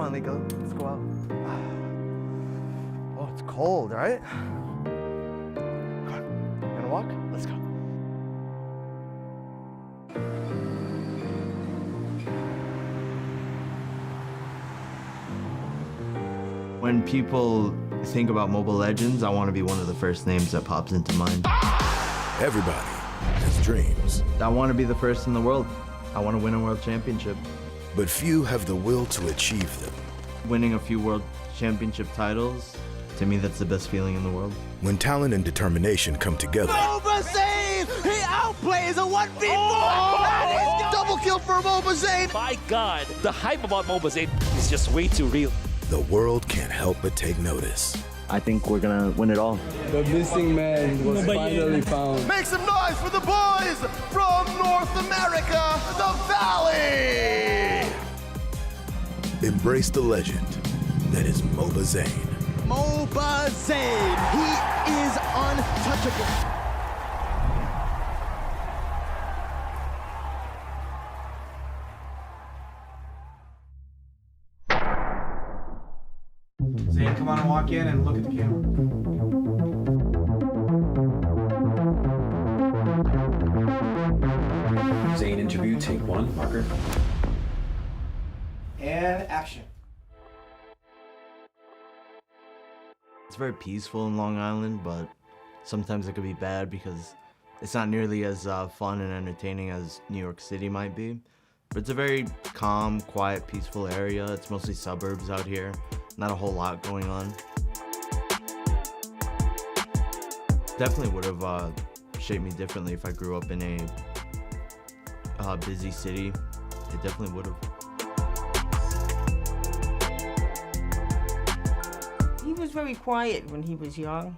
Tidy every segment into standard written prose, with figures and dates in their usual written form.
on, Nico. Let's go out. Oh, it's cold, right? Come on. Gonna walk? Let's go. When people think about Mobile Legends, I want to be one of the first names that pops into mind. Everybody has dreams. I want to be the first in the world. I want to win a world championship. But few have the will to achieve them. Winning a few world championship titles, to me, that's the best feeling in the world. When talent and determination come together. MobaZane! He outplays a 1v4! Oh! Double kill for MobaZane! My God, the hype about MobaZane is just way too real. The world can't help but take notice. I think we're gonna win it all. The missing man was finally found. Make some noise for the boys from North America, the Valley! Embrace the legend that is MobaZane. MobaZane, he is untouchable. Zane, come on and walk in and look at the camera. Zane interview, take one, marker. And action. It's very peaceful in Long Island, but sometimes it could be bad because it's not nearly as fun and entertaining as New York City might be. But it's a very calm, quiet, peaceful area. It's mostly suburbs out here. Not a whole lot going on. Definitely would have shaped me differently if I grew up in a busy city. It definitely would have. He was very quiet when he was young,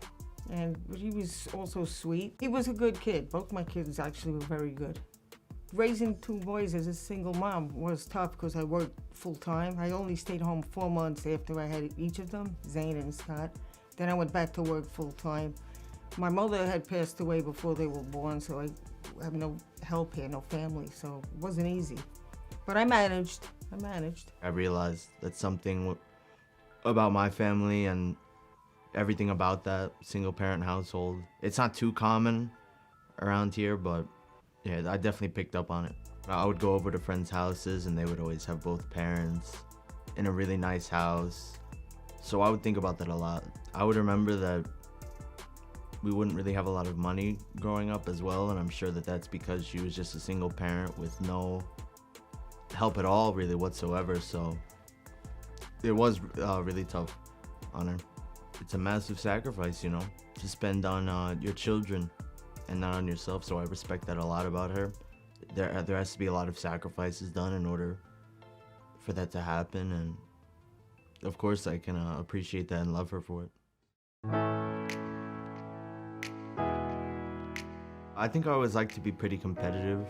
and he was also sweet. He was a good kid. Both my kids actually were very good. Raising two boys as a single mom was tough because I worked full-time. I only stayed home 4 months after I had each of them, Zane and Scott. Then I went back to work full-time. My mother had passed away before they were born, so I have no help here, no family, so it wasn't easy. But I managed. I realized that something about my family and everything about that single-parent household, it's not too common around here, but yeah, I definitely picked up on it. I would go over to friends' houses and they would always have both parents in a really nice house. So I would think about that a lot. I would remember that we wouldn't really have a lot of money growing up as well, and I'm sure that that's because she was just a single parent with no help at all really whatsoever. So it was really tough on her. It's a massive sacrifice, you know, to spend on your children and not on yourself, so I respect that a lot about her. There has to be a lot of sacrifices done in order for that to happen, and of course I can appreciate that and love her for it. I think I always liked to be pretty competitive.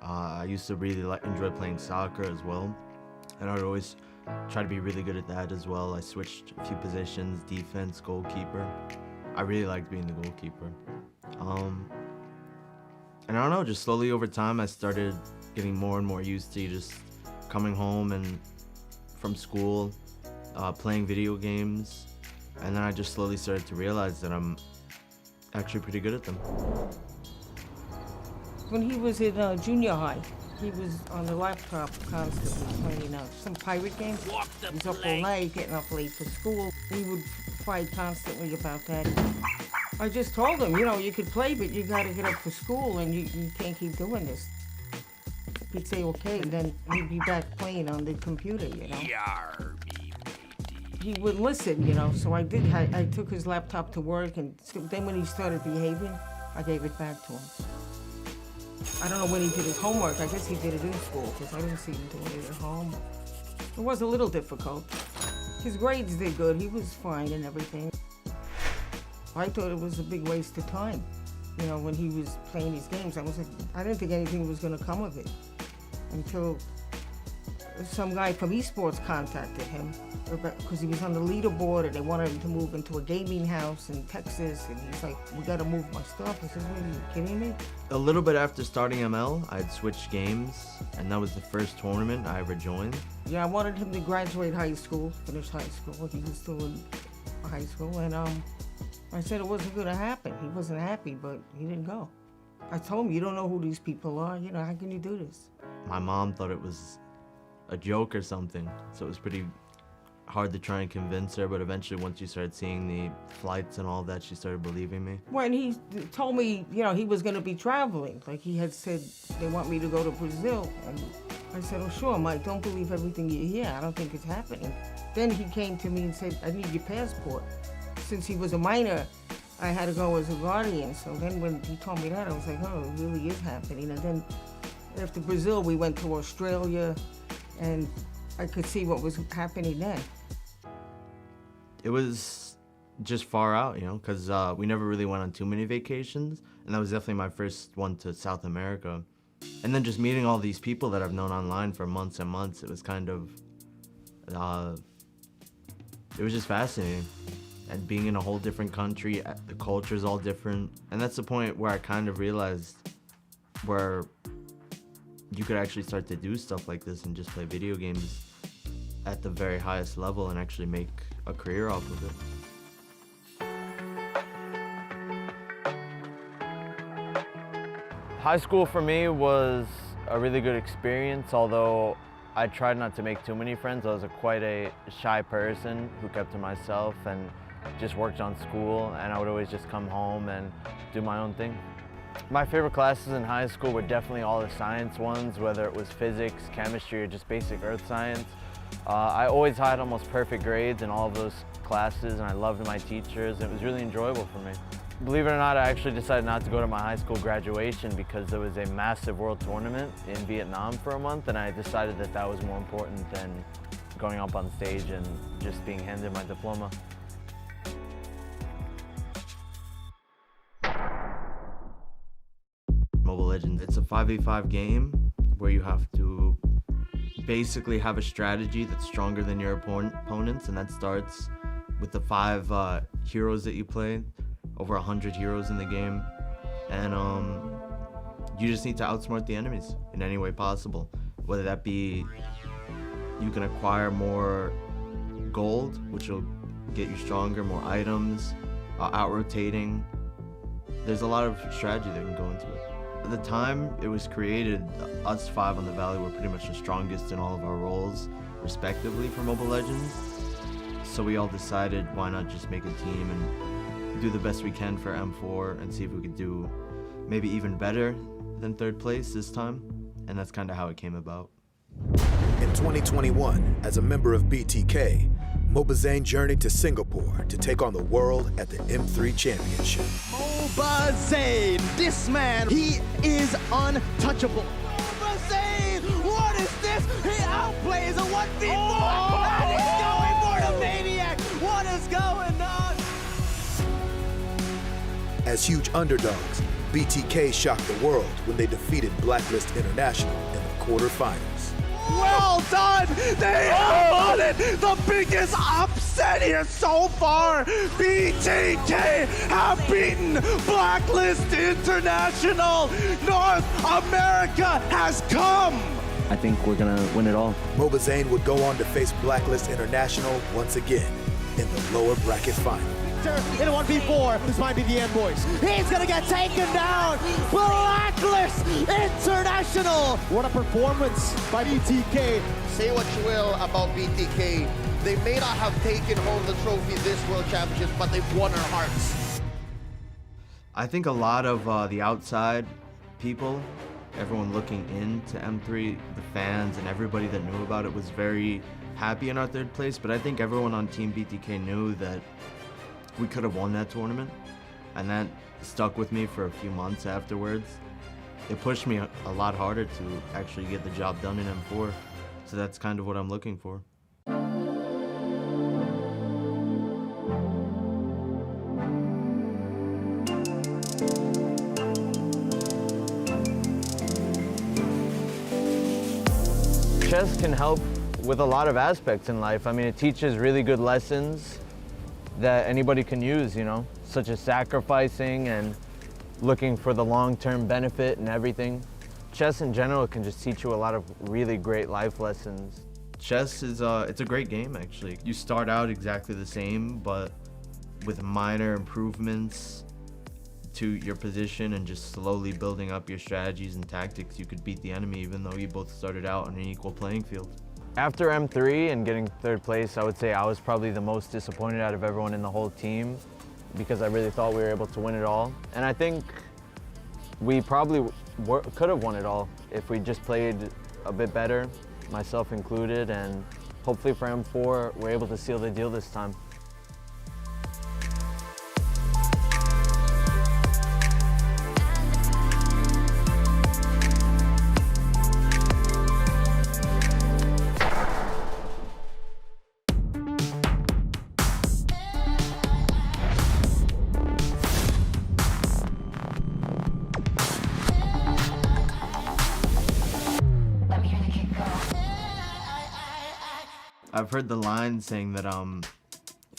I used to really enjoy playing soccer as well, and I would always try to be really good at that as well. I switched a few positions, defense, goalkeeper. I really liked being the goalkeeper. And I don't know, just slowly over time, I started getting more and more used to just coming home and from school, playing video games, and then I just slowly started to realize that I'm actually pretty good at them. When he was in junior high, he was on the laptop constantly playing some pirate game. He was up all night, getting up late for school. He would fight constantly about that. I just told him, you know, you could play, but you gotta get up for school and you can't keep doing this. He'd say, okay, and then he'd be back playing on the computer, you know. He would listen, you know, so I took his laptop to work, and then when he started behaving, I gave it back to him. I don't know when he did his homework. I guess he did it in school, because I didn't see him doing it at home. It was a little difficult. His grades did good. He was fine and everything. I thought it was a big waste of time. You know, when he was playing these games, I didn't think anything was going to come of it until some guy from esports contacted him because he was on the leaderboard and they wanted him to move into a gaming house in Texas, and he's like, we gotta move my stuff. I said, what, are you kidding me? A little bit after starting ML, I'd switched games, and that was the first tournament I ever joined. Yeah, I wanted him to graduate high school, finish high school. He was still in high school, and I said it wasn't gonna happen. He wasn't happy, but he didn't go. I told him, you don't know who these people are, you know, how can you do this? My mom thought it was a joke or something, so it was pretty hard to try and convince her, but eventually once she started seeing the flights and all that, she started believing me. When he told me, you know, he was gonna be traveling, like he had said, they want me to go to Brazil, and I said, oh sure, Mike, don't believe everything you hear, I don't think it's happening. Then he came to me and said, I need your passport. Since he was a minor, I had to go as a guardian, so then when he told me that, I was like, oh, it really is happening. And then after Brazil, we went to Australia, and I could see what was happening then. It was just far out, you know, because we never really went on too many vacations, and that was definitely my first one to South America. And then just meeting all these people that I've known online for months and months, it was kind of, it was just fascinating. And being in a whole different country, the culture's all different. And that's the point where I kind of realized where you could actually start to do stuff like this and just play video games at the very highest level and actually make a career off of it. High school for me was a really good experience, although I tried not to make too many friends. I was quite a shy person who kept to myself and just worked on school, and I would always just come home and do my own thing. My favorite classes in high school were definitely all the science ones, whether it was physics, chemistry, or just basic earth science. I always had almost perfect grades in all of those classes, and I loved my teachers. It was really enjoyable for me. Believe it or not, I actually decided not to go to my high school graduation because there was a massive world tournament in Vietnam for a month, and I decided that that was more important than going up on stage and just being handed my diploma. Mobile Legends, it's a 5v5 game where you have to basically have a strategy that's stronger than your opponents, and that starts with the 5 heroes that you play. Over 100 heroes in the game, and you just need to outsmart the enemies in any way possible. Whether that be you can acquire more gold, which will get you stronger, more items, out-rotating. There's a lot of strategy that can go into it. At the time it was created, us 5 on the Valley were pretty much the strongest in all of our roles, respectively, for Mobile Legends. So we all decided, why not just make a team and do the best we can for M4 and see if we could do maybe even better than 3rd place this time. And that's kind of how it came about. In 2021, as a member of BTK, MobaZane journeyed to Singapore to take on the world at the M3 Championship. MobaZane, this man, he is untouchable. MobaZane, what is this? He outplays a 1v4, and he's going for the maniac. What is going on? As huge underdogs, BTK shocked the world when they defeated Blacklist International in the quarterfinals. Well done! They have won it! The biggest upset here so far! BTK have beaten Blacklist International! North America has come! I think we're gonna win it all. MobaZane would go on to face Blacklist International once again in the lower bracket final. In a 1v4, this might be the end, boys. He's gonna get taken down! Blacklist International! What a performance by BTK. Say what you will about BTK. They may not have taken home the trophy this World Championships, but they've won our hearts. I think a lot of the outside people, everyone looking into M3, the fans and everybody that knew about it was very happy in our 3rd place, but I think everyone on Team BTK knew that we could have won that tournament, and that stuck with me for a few months afterwards. It pushed me a lot harder to actually get the job done in M4, so that's kind of what I'm looking for. chess can help with a lot of aspects in life. I mean, it teaches really good lessons that anybody can use, you know, such as sacrificing and looking for the long-term benefit and everything. Chess in general can just teach you a lot of really great life lessons. Chess is it's a great game, actually. You start out exactly the same, but with minor improvements to your position and just slowly building up your strategies and tactics, you could beat the enemy even though you both started out on an equal playing field. After M3 and getting third place, I would say I was probably the most disappointed out of everyone in the whole team because I really thought we were able to win it all. And I think we probably could have won it all if we just played a bit better, myself included, and hopefully for M4, we're able to seal the deal this time. I've heard the line saying that I'm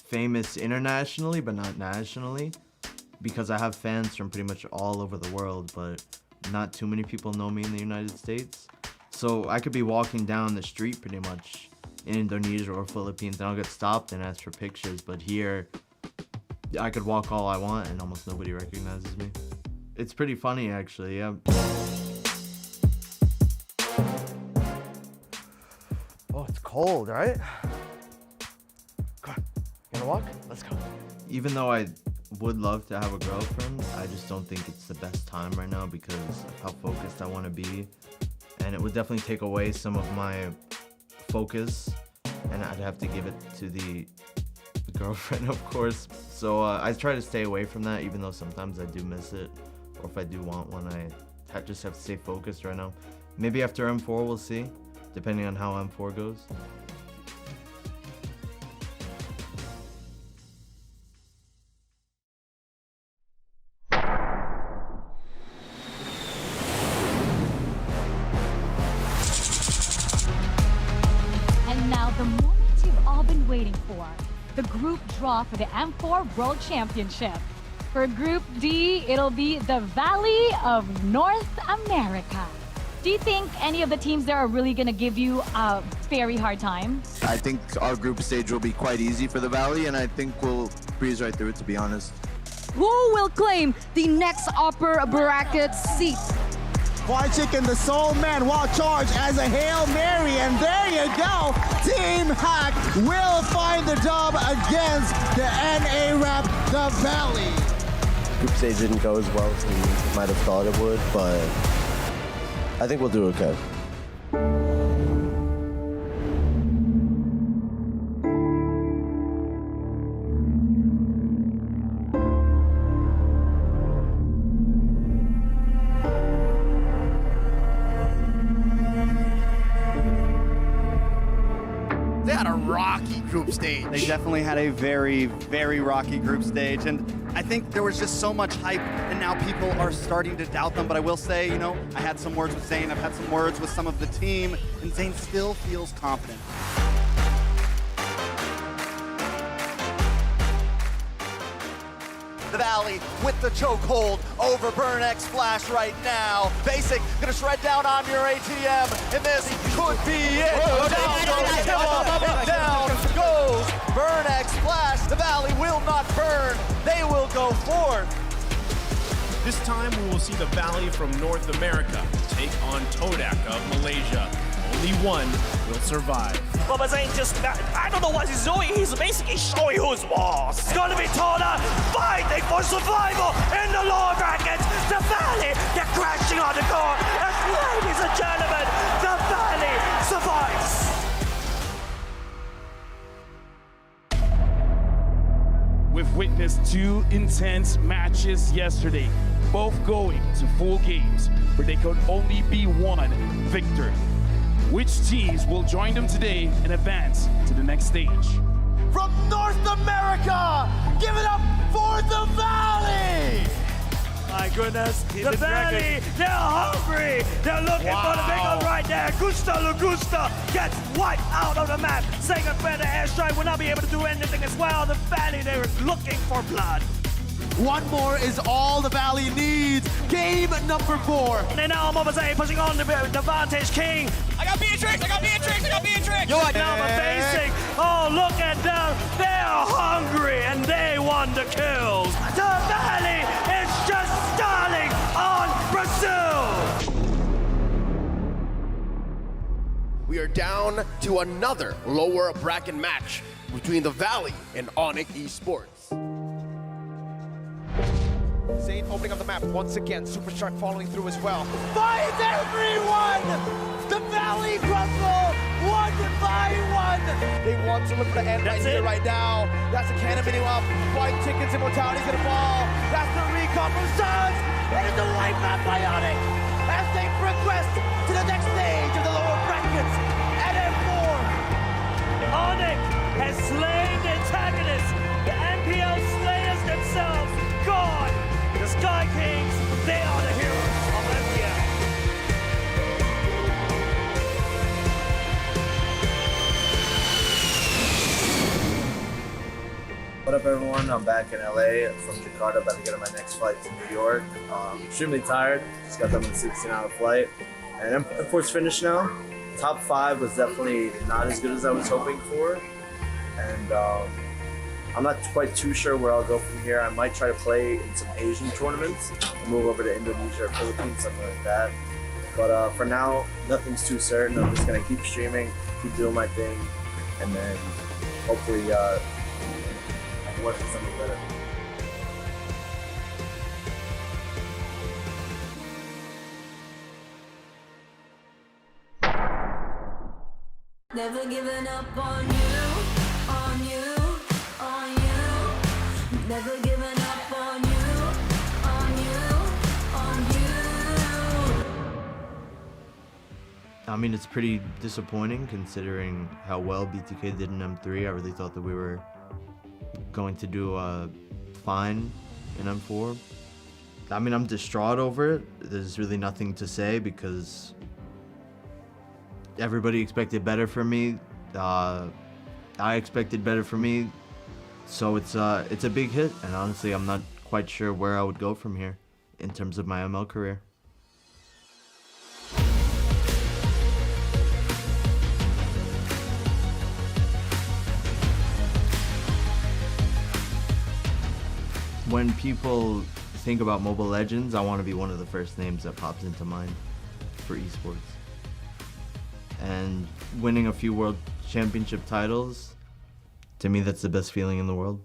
famous internationally, but not nationally, because I have fans from pretty much all over the world, but not too many people know me in the United States. So I could be walking down the street pretty much in Indonesia or Philippines and I'll get stopped and asked for pictures, but here I could walk all I want and almost nobody recognizes me. It's pretty funny, actually, yeah. Oh, it's cold, right? Come on, you wanna walk? Let's go. Even though I would love to have a girlfriend, I just don't think it's the best time right now because of how focused I want to be. And it would definitely take away some of my focus, and I'd have to give it to the girlfriend, of course. So I try to stay away from that, even though sometimes I do miss it. Or if I do want one, I just have to stay focused right now. Maybe after M4 we'll see, depending on how M4 goes. And now the moment you've all been waiting for, the group draw for the M4 World Championship. For Group D, it'll be the Valley of North America. Do you think any of the teams there are really going to give you a very hard time? I think our group stage will be quite easy for the Valley, and I think we'll breeze right through it, to be honest. Who will claim the next upper bracket seat? Fly Chicken, the Soul Man, while charged as a Hail Mary, and there you go. Team Hack will find the dub against the NA Rep, the Valley. Group stage didn't go as well as we might have thought it would, but I think we'll do okay. They had a rocky group stage. They definitely had a very, very rocky group stage, and I think there was just so much hype, and now people are starting to doubt them. But I will say, you know, I had some words with Zane, I've had some words with some of the team, and Zane still feels confident. The Valley with the chokehold over BurnX Flash right now. Basic gonna shred down on your ATM, and this could be it. Down goes Killa, and down goes BurnX Flash. The Valley will not burn. They will go forth. This time we will see the Valley from North America take on Todak of Malaysia. Only one will survive. MobaZane just, I don't know what he's doing. He's basically showing who's boss. It's gonna be Todak fighting for survival in the lower brackets. The Valley, they're crashing on the core. And ladies and gentlemen, the Valley survives. We've witnessed two intense matches yesterday, both going to full games where they could only be one victor. Which teams will join them today and advance to the next stage? From North America, give it up for the Valley! My goodness. The Valley, they're hungry. They're looking for the big one right there. Gusta Lugusta gets wiped out of the map. Sega Fender airstrike will not be able to do anything as well. The Valley, they're looking for blood. One more is all the Valley needs. Game number 4. And now MobaZane pushing on the Vantage King. I got Beatrix! I got Beatrix! I got Beatrix! Yo, now the basic. Oh, look at them. They're hungry and they want the kills. The Valley is just stalling on Brazil. We are down to another lower bracket match between the Valley and Onyx Esports. Zane opening up the map once again. Supershark following through as well. Fight everyone! The Valley crumble 1 by 1. They want to look for the end right here, right now. That's the cannon hitting up. Flying Chickens, Immortality's gonna fall. That's the recon from Suns. It is the white map by Onyx as they progress to the next stage of the lower brackets at M4. Onyx has slain the antagonists. The NPL slayers themselves. Gone. The Sky Kings, they are the heroes of MPL. What up, everyone? I'm back in LA from Jakarta, about to get on my next flight to New York. Extremely tired, just got done with a 16-hour flight. And M4's finished now. Top 5 was definitely not as good as I was hoping for. And I'm not quite too sure where I'll go from here. I might try to play in some Asian tournaments and move over to Indonesia or Philippines, something like that. But for now, nothing's too certain. I'm just gonna keep streaming, keep doing my thing, and then hopefully I can work for something better. Never giving up on you, on you. Never giving up on you, on you, on you. I mean, it's pretty disappointing considering how well BTK did in M3. I really thought that we were going to do fine in M4. I mean, I'm distraught over it. There's really nothing to say because everybody expected better from me. I expected better from me. So it's a big hit, and honestly, I'm not quite sure where I would go from here in terms of my ML career. When people think about Mobile Legends, I want to be one of the first names that pops into mind for esports. And winning a few world championship titles, to me, that's the best feeling in the world.